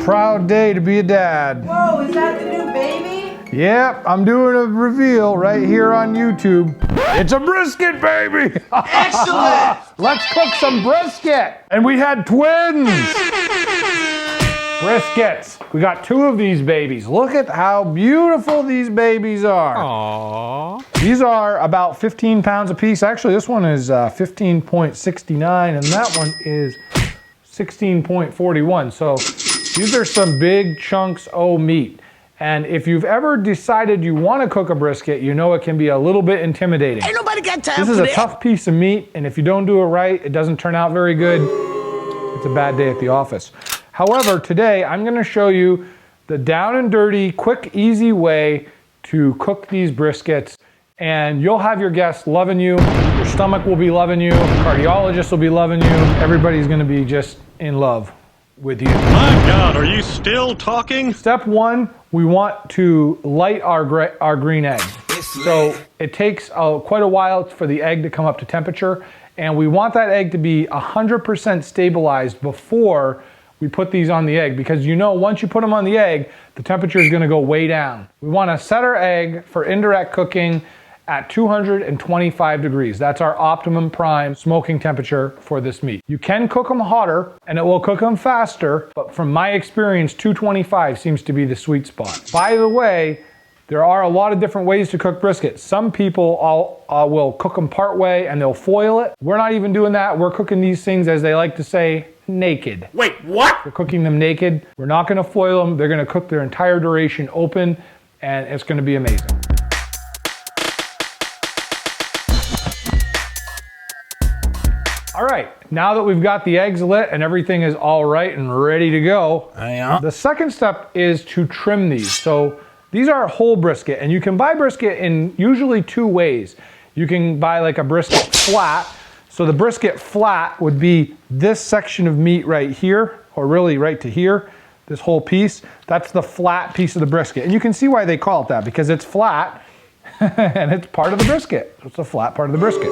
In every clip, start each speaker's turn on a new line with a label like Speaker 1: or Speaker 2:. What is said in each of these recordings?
Speaker 1: proud day to be a dad.
Speaker 2: Whoa, is that the new baby?
Speaker 1: Yep, I'm doing a reveal right here on YouTube. It's a brisket, baby!
Speaker 3: Excellent!
Speaker 1: Let's cook some brisket! And we had twins! Briskets. We got 2 of these babies. Look at how beautiful these babies are.
Speaker 3: Aww.
Speaker 1: These are about 15 pounds a piece. Actually, this one is 15.69 and that one is 16.41. So these are some big chunks of meat. And if you've ever decided you want to cook a brisket, you know it can be a little bit intimidating.
Speaker 3: Ain't nobody got time
Speaker 1: This is a tough piece of meat, and if you don't do it right, it doesn't turn out very good. It's a bad day at the office. However, today I'm going to show you the down and dirty, quick, easy way to cook these briskets, and you'll have your guests loving you, your stomach will be loving you, the cardiologist will be loving you, everybody's going to be just in love with you.
Speaker 4: My God, are you still talking?
Speaker 1: Step 1, we want to light our green egg. So it takes quite a while for the egg to come up to temperature, and we want that egg to be 100% stabilized before we put these on the egg, because you know once you put them on the egg, the temperature is going to go way down. We want to set our egg for indirect cooking at 225 degrees. That's our optimum prime smoking temperature for this meat. You can cook them hotter and it will cook them faster, but from my experience, 225 seems to be the sweet spot. By the way, there are a lot of different ways to cook brisket. Some people will cook them part way and they'll foil it. We're not even doing that. We're cooking these things, as they like to say, naked.
Speaker 4: Wait, what?
Speaker 1: We're cooking them naked. We're not gonna foil them. They're gonna cook their entire duration open, and it's gonna be amazing. All right, now that we've got the eggs lit and everything is all right and ready to go, the second step is to trim these. So these are whole brisket, and you can buy brisket in usually 2 ways. You can buy like a brisket flat. So the brisket flat would be this section of meat right here, or really right to here, this whole piece. That's the flat piece of the brisket. And you can see why they call it that, because it's flat and it's part of the brisket. It's a flat part of the brisket.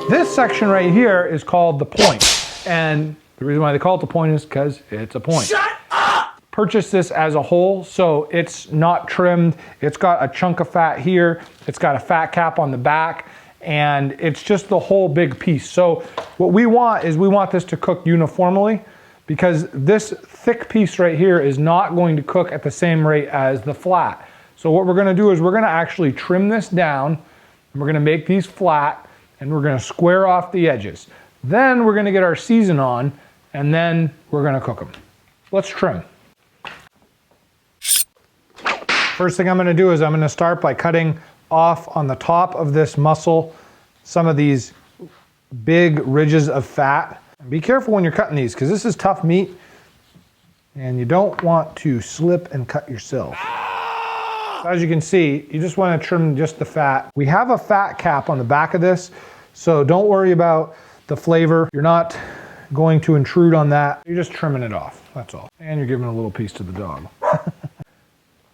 Speaker 1: This section right here is called the point. And the reason why they call it the point is because it's a point.
Speaker 3: Shut up!
Speaker 1: Purchase this as a whole, so it's not trimmed. It's got a chunk of fat here. It's got a fat cap on the back, and it's just the whole big piece. So what we want is we want this to cook uniformly, because this thick piece right here is not going to cook at the same rate as the flat. So what we're gonna do is we're gonna actually trim this down, and we're gonna make these flat, and we're gonna square off the edges. Then we're gonna get our season on, and then we're gonna cook them. Let's trim. First thing I'm gonna do is I'm gonna start by cutting off on the top of this muscle some of these big ridges of fat. Be careful when you're cutting these, because this is tough meat and you don't want to slip and cut yourself. So as you can see, you just want to trim just the fat. We have a fat cap on the back of this, so don't worry about the flavor. You're not going to intrude on that. You're just trimming it off, that's all. And you're giving a little piece to the dog.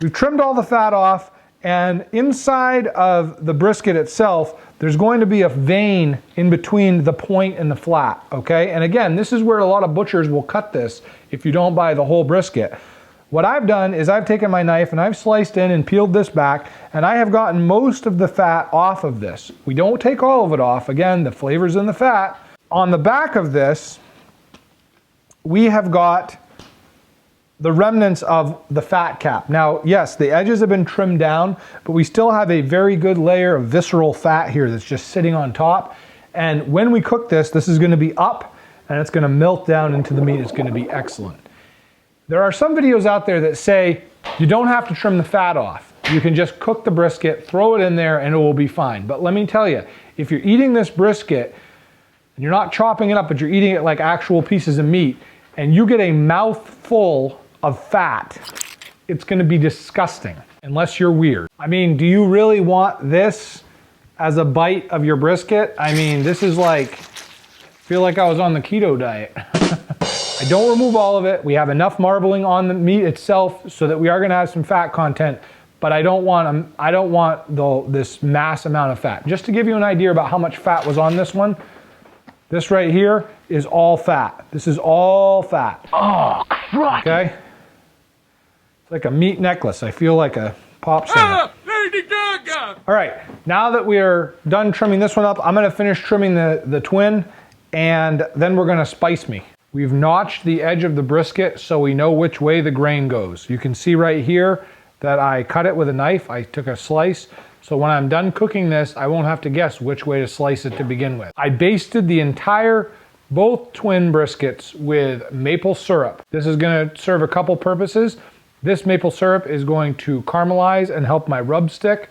Speaker 1: We've trimmed all the fat off, and inside of the brisket itself, there's going to be a vein in between the point and the flat, okay? And again, this is where a lot of butchers will cut this if you don't buy the whole brisket. What I've done is I've taken my knife and I've sliced in and peeled this back, and I have gotten most of the fat off of this. We don't take all of it off. Again, the flavor's in the fat. On the back of this, we have got the remnants of the fat cap. Now, yes, the edges have been trimmed down, but we still have a very good layer of visceral fat here that's just sitting on top. And when we cook this, this is gonna be up and it's gonna melt down into the meat. It's gonna be excellent. There are some videos out there that say you don't have to trim the fat off. You can just cook the brisket, throw it in there, and it will be fine. But let me tell you, if you're eating this brisket, and you're not chopping it up, but you're eating it like actual pieces of meat, and you get a mouthful of fat, it's gonna be disgusting, unless you're weird. I mean, do you really want this as a bite of your brisket? I mean, this is like, I feel like I was on the keto diet. I don't remove all of it. We have enough marbling on the meat itself so that we are gonna have some fat content, but I don't want this mass amount of fat. Just to give you an idea about how much fat was on this one, this right here is all fat. This is all fat.
Speaker 3: Oh, crap.
Speaker 1: Okay? It's like a meat necklace. I feel like a pop singer.
Speaker 3: Lady Gaga!
Speaker 1: All right, now that we are done trimming this one up, I'm gonna finish trimming the twin, and then we're gonna spice me. We've notched the edge of the brisket so we know which way the grain goes. You can see right here that I cut it with a knife. I took a slice. So when I'm done cooking this, I won't have to guess which way to slice it to begin with. I basted both twin briskets with maple syrup. This is gonna serve a couple purposes. This maple syrup is going to caramelize and help my rub stick.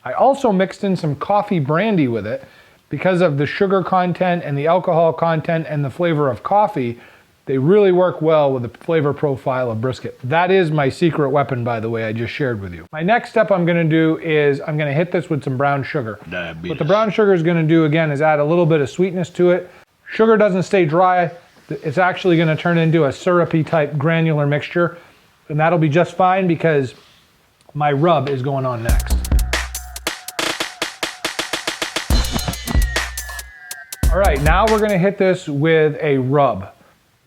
Speaker 1: I also mixed in some coffee brandy with it because of the sugar content and the alcohol content and the flavor of coffee. They really work well with the flavor profile of brisket. That is my secret weapon, by the way, I just shared with you. My next step I'm gonna do is I'm gonna hit this with some brown sugar.
Speaker 3: Diabetes.
Speaker 1: What the brown sugar is gonna do, again, is add a little bit of sweetness to it. Sugar doesn't stay dry. It's actually gonna turn into a syrupy type granular mixture, and that'll be just fine because my rub is going on next. All right, now we're gonna hit this with a rub.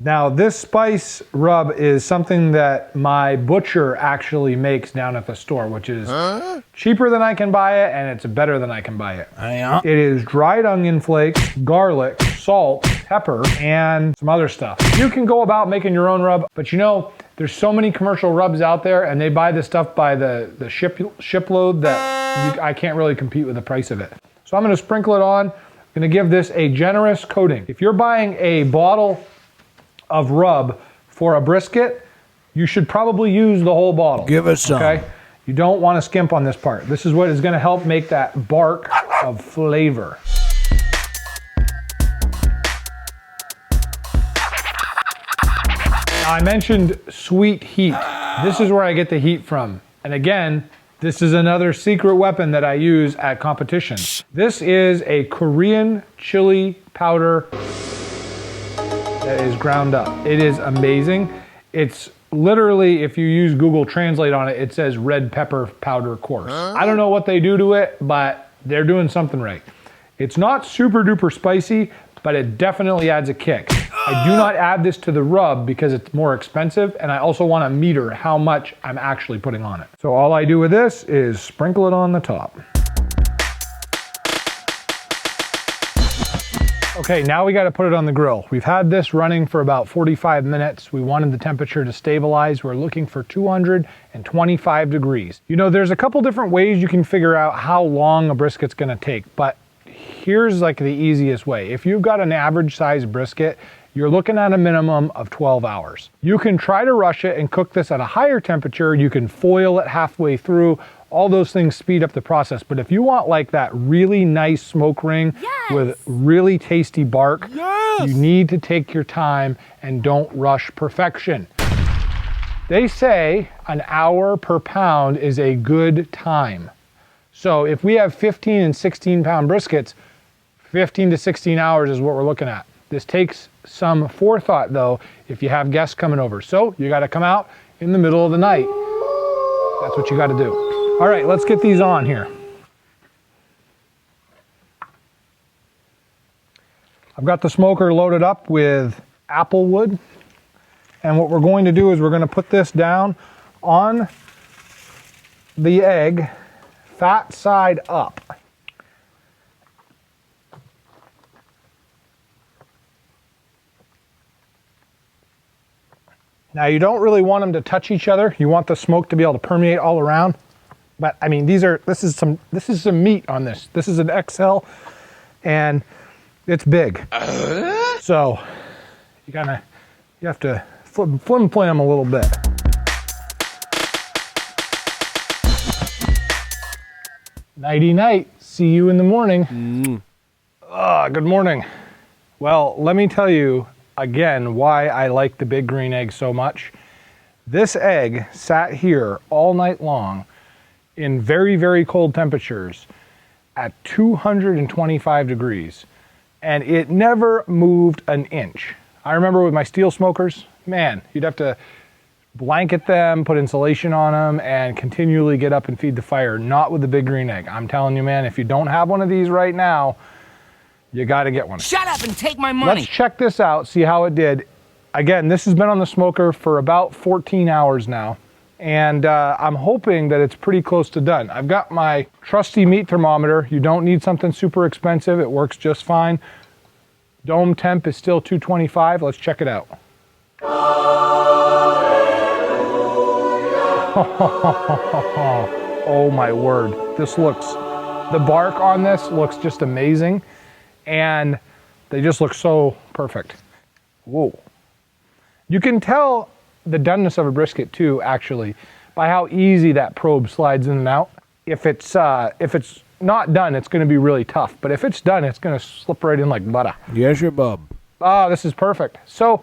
Speaker 1: Now this spice rub is something that my butcher actually makes down at the store, which is cheaper than I can buy it, and it's better than I can buy it.
Speaker 3: Yeah.
Speaker 1: It is dried onion flakes, garlic, salt, pepper, and some other stuff. You can go about making your own rub, but you know, there's so many commercial rubs out there, and they buy this stuff by the shipload that I can't really compete with the price of it. So I'm gonna sprinkle it on. I'm gonna give this a generous coating. If you're buying a bottle of rub for a brisket, you should probably use the whole bottle.
Speaker 3: Give us some.
Speaker 1: Okay? You don't want to skimp on this part. This is what is going to help make that bark of flavor. Now, I mentioned sweet heat. This is where I get the heat from. And again, this is another secret weapon that I use at competitions. This is a Korean chili powder that is ground up. It is amazing. It's literally, if you use Google Translate on it, it says red pepper powder coarse. I don't know what they do to it, but they're doing something right. It's not super duper spicy, but it definitely adds a kick. I do not add this to the rub because it's more expensive, and I also want to meter how much I'm actually putting on it. So all I do with this is sprinkle it on the top. Okay, now we got to put it on the grill. We've had this running for about 45 minutes. We wanted the temperature to stabilize. We're looking for 225 degrees. You know, there's a couple different ways you can figure out how long a brisket's gonna take, but here's like the easiest way. If you've got an average size brisket, you're looking at a minimum of 12 hours. You can try to rush it and cook this at a higher temperature. You can foil it halfway through. All those things speed up the process. But if you want like that really nice smoke ring with really tasty bark, you need to take your time and don't rush perfection. They say an hour per pound is a good time. So if we have 15 and 16 pound briskets, 15 to 16 hours is what we're looking at. This takes some forethought though if you have guests coming over. So you gotta come out in the middle of the night. That's what you gotta do. All right, let's get these on here. I've got the smoker loaded up with apple wood. And what we're going to do is we're going to put this down on the egg, fat side up. Now you don't really want them to touch each other. You want the smoke to be able to permeate all around. But I mean, this is some meat on this. This is an XL and it's big. So you have to flim flam a little bit. Nighty night. See you in the morning. Good morning. Well, let me tell you again why I like the big green egg so much. This egg sat here all night long in very, very cold temperatures at 225 degrees, and it never moved an inch. I remember with my steel smokers, man, you'd have to blanket them, put insulation on them, and continually get up and feed the fire. Not with the big green egg. I'm telling you, man, if you don't have one of these right now, you gotta get one.
Speaker 5: Shut up and take my money.
Speaker 1: Let's check this out, see how it did. Again, this has been on the smoker for about 14 hours now. And I'm hoping that it's pretty close to done. I've got my trusty meat thermometer. You don't need something super expensive. It works just fine. Dome temp is still 225. Let's check it out. Oh my word. The bark on this looks just amazing. And they just look so perfect. Whoa. You can tell the doneness of a brisket too, actually, by how easy that probe slides in and out. If it's not done, it's gonna be really tough. But if it's done, it's gonna slip right in like butter.
Speaker 3: Yes, your bub.
Speaker 1: Oh, this is perfect. So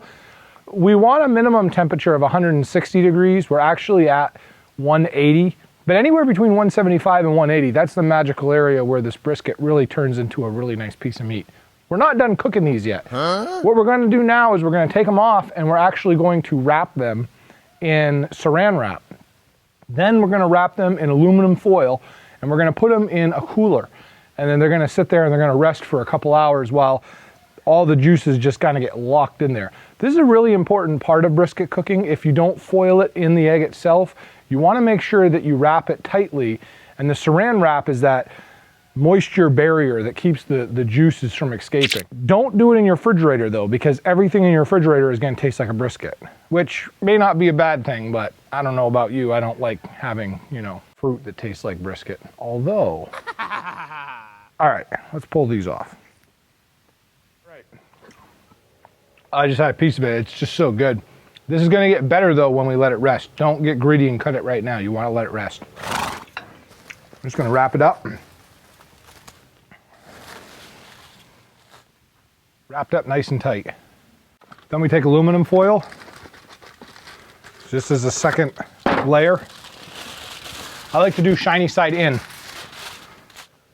Speaker 1: we want a minimum temperature of 160 degrees. We're actually at 180, but anywhere between 175 and 180, that's the magical area where this brisket really turns into a really nice piece of meat. We're not done cooking these yet. What we're gonna do now is we're gonna take them off and we're actually going to wrap them in saran wrap. Then we're gonna wrap them in aluminum foil and we're gonna put them in a cooler. And then they're gonna sit there and they're gonna rest for a couple hours while all the juices just kind of get locked in there. This is a really important part of brisket cooking. If you don't foil it in the egg itself, you wanna make sure that you wrap it tightly. And the saran wrap is that moisture barrier that keeps the juices from escaping. Don't do it in your refrigerator though, because everything in your refrigerator is gonna taste like a brisket, which may not be a bad thing, but I don't know about you. I don't like having, fruit that tastes like brisket. Although, all right, let's pull these off. Right. I just had a piece of it. It's just so good. This is gonna get better though when we let it rest. Don't get greedy and cut it right now. You wanna let it rest. I'm just gonna wrap it up. Wrapped up nice and tight. Then we take aluminum foil, just as a second layer. I like to do shiny side in.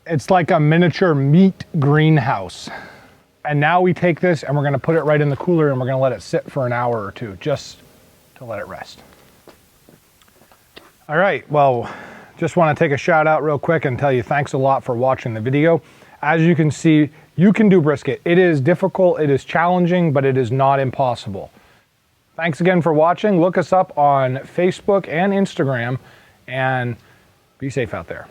Speaker 1: It's like a miniature meat greenhouse. And now we take this and we're gonna put it right in the cooler and we're gonna let it sit for an hour or two, just to let it rest. All right, well, just wanna take a shout out real quick and tell you thanks a lot for watching the video. As you can see, you can do brisket. It is difficult, it is challenging, but it is not impossible. Thanks again for watching. Look us up on Facebook and Instagram, and be safe out there.